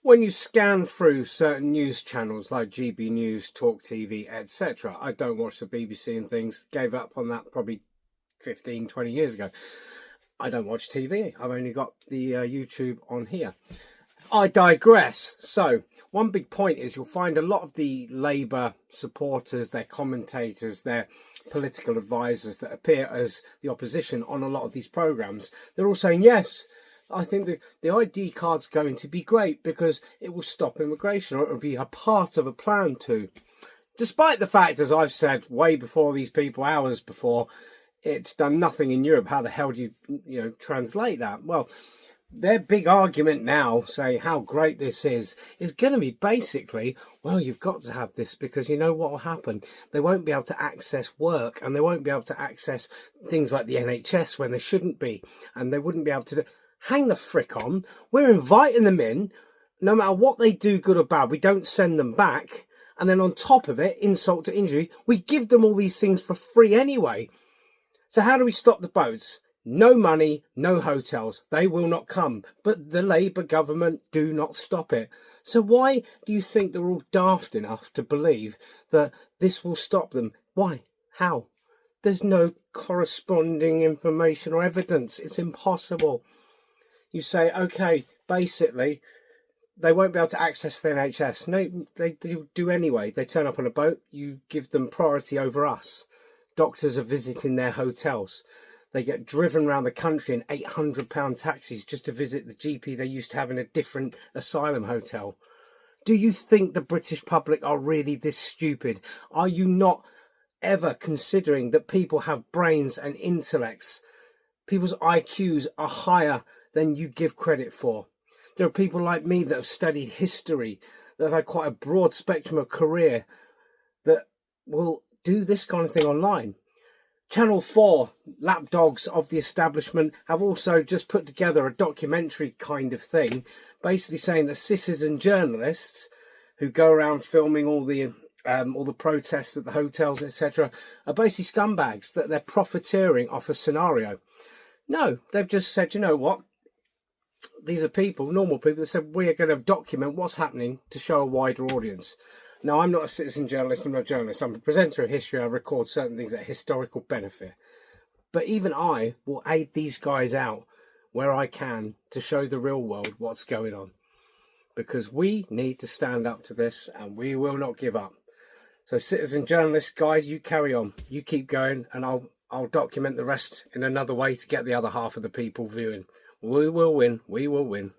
when you scan through certain news channels like GB News, Talk TV, etc. I don't watch the BBC and things, gave up on that probably 15, 20 years ago. I don't watch TV. I've only got the YouTube on here. I digress. So one big point is you'll find a lot of the Labour supporters, their commentators, their political advisors that appear as the opposition on a lot of these programmes. They're all saying, yes, I think the ID card's going to be great because it will stop immigration, or it will be a part of a plan to. Despite the fact, as I've said way before these people, hours before, it's done nothing in Europe. How the hell do you translate that? Well, their big argument now, saying how great this is going to be basically, well, you've got to have this because you know what will happen. They won't be able to access work, and they won't be able to access things like the NHS when they shouldn't be, and they wouldn't be able to hang the frick on. We're inviting them in, no matter what they do, good or bad. We don't send them back, and then on top of it, insult to injury, we give them all these things for free anyway. So how do we stop the boats? No money, no hotels. They will not come. But the Labour government do not stop it. So why do you think they're all daft enough to believe that this will stop them? Why? How? There's no corresponding information or evidence. It's impossible. You say, okay, basically, they won't be able to access the NHS. No, they do anyway. They turn up on a boat. You give them priority over us. Doctors are visiting their hotels. They get driven around the country in £800 taxis just to visit the GP they used to have in a different asylum hotel. Do you think the British public are really this stupid? Are you not ever considering that people have brains and intellects? People's IQs are higher than you give credit for. There are people like me that have studied history, that have had quite a broad spectrum of career, that will do this kind of thing online. Channel 4, lapdogs of the establishment, have also just put together a documentary kind of thing, basically saying that citizen journalists who go around filming all the protests at the hotels, etc., are basically scumbags, that they're profiteering off a scenario. No, they've just said, you know what? These are people, normal people, that said we are going to document what's happening to show a wider audience. Now, I'm not a citizen journalist, I'm not a journalist, I'm a presenter of history, I record certain things at historical benefit. But even I will aid these guys out where I can to show the real world what's going on. Because we need to stand up to this, and we will not give up. So citizen journalists, guys, you carry on, you keep going, and I'll document the rest in another way to get the other half of the people viewing. We will win, we will win.